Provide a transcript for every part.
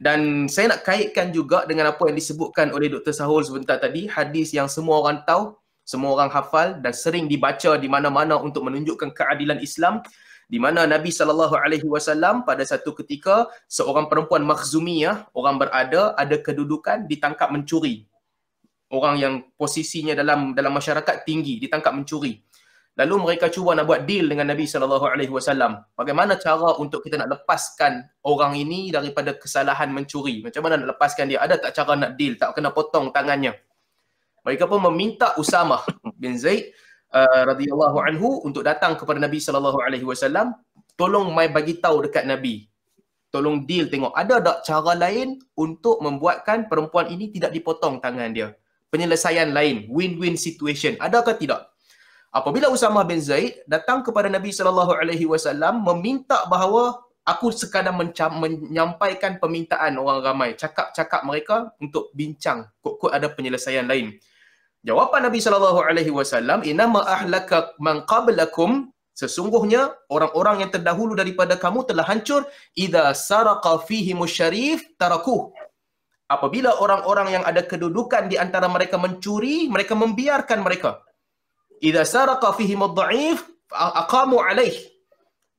Dan saya nak kaitkan juga dengan apa yang disebutkan oleh Dr. Sahul sebentar tadi, hadis yang semua orang tahu, semua orang hafal dan sering dibaca di mana-mana untuk menunjukkan keadilan Islam, di mana Nabi SAW pada satu ketika seorang perempuan Makhzumiyah, orang berada, ada kedudukan, ditangkap mencuri. Orang yang posisinya dalam masyarakat tinggi, ditangkap mencuri. Lalu mereka cuba nak buat deal dengan Nabi SAW. Bagaimana cara untuk kita nak lepaskan orang ini daripada kesalahan mencuri? Macam mana nak lepaskan dia? Ada tak cara nak deal? Tak kena potong tangannya. Mereka pun meminta Usamah bin Zaid radhiyallahu anhu untuk datang kepada Nabi SAW. Tolong mai bagi tahu dekat Nabi. Tolong deal, tengok ada tak cara lain untuk membuatkan perempuan ini tidak dipotong tangan dia. Penyelesaian lain, win-win situation. Adakah tidak? Apabila Usamah bin Zaid datang kepada Nabi SAW meminta bahawa aku sekadar menyampaikan permintaan orang ramai, cakap-cakap mereka untuk bincang, kok ada penyelesaian lain. Jawapan Nabi SAW, "Innama ahlaka man qablakum", sesungguhnya orang-orang yang terdahulu daripada kamu telah hancur, "idza saraqa fihimus syarif tarakuh", apabila orang-orang yang ada kedudukan di antara mereka mencuri, mereka membiarkan mereka. "Idza saraqa fihim ad-dha'if aqamu alaih",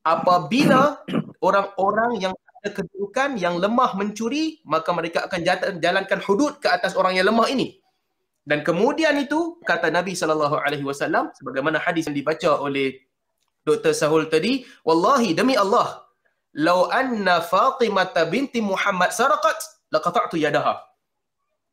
apabila orang-orang yang ada kedudukan yang lemah mencuri, maka mereka akan jalankan hudud ke atas orang yang lemah ini. Dan kemudian itu kata Nabi SAW, sebagaimana hadis yang dibaca oleh Dr. Sahul tadi, "Wallahi, demi Allah, law anna Fatimah binti Muhammad saraqat laqata'tu yadaha."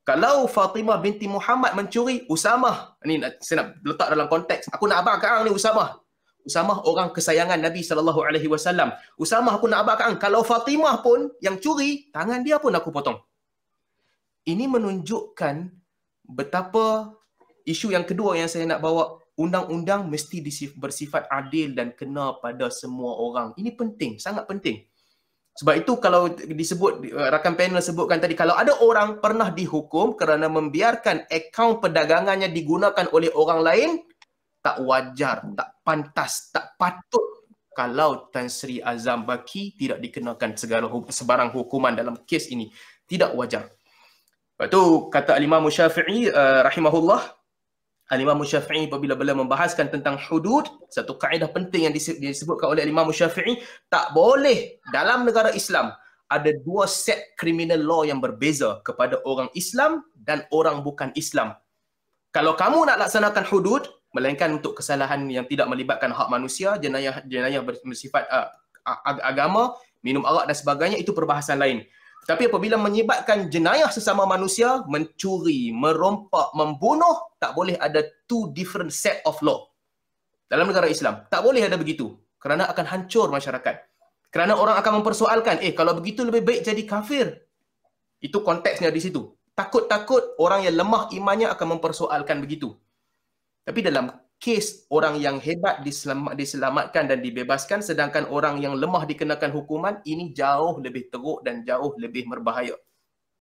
Kalau Fatimah binti Muhammad mencuri, Usamah, ni saya nak letak dalam konteks, aku nak abang kat hang ni Usamah. Usamah orang kesayangan Nabi SAW. Usamah, aku nak abang kat hang, kalau Fatimah pun yang curi, tangan dia pun aku potong. Ini menunjukkan betapa isu yang kedua yang saya nak bawa, undang-undang mesti bersifat adil dan kena pada semua orang. Ini penting, sangat penting. Sebab itu kalau disebut, rakan panel sebutkan tadi, kalau ada orang pernah dihukum kerana membiarkan akaun perdagangannya digunakan oleh orang lain, tak wajar, tak pantas, tak patut kalau Tan Sri Azam Baki tidak dikenakan sebarang hukuman dalam kes ini. Tidak wajar. Lepas tu kata Al-Imam Syafi'i rahimahullah, Al-Imam Syafi'i apabila beliau membahaskan tentang hudud, satu kaedah penting yang disebutkan oleh Al-Imam Syafi'i, tak boleh dalam negara Islam ada dua set criminal law yang berbeza kepada orang Islam dan orang bukan Islam. Kalau kamu nak laksanakan hudud, melainkan untuk kesalahan yang tidak melibatkan hak manusia, jenayah bersifat agama, minum arak dan sebagainya, itu perbahasan lain. Tapi apabila menyebabkan jenayah sesama manusia, mencuri, merompak, membunuh, tak boleh ada two different set of law. Dalam negara Islam, tak boleh ada begitu. Kerana akan hancur masyarakat. Kerana orang akan mempersoalkan, kalau begitu lebih baik jadi kafir. Itu konteksnya di situ. Takut-takut orang yang lemah imannya akan mempersoalkan begitu. Tapi dalam kes orang yang hebat diselamatkan dan dibebaskan, sedangkan orang yang lemah dikenakan hukuman, ini jauh lebih teruk dan jauh lebih berbahaya.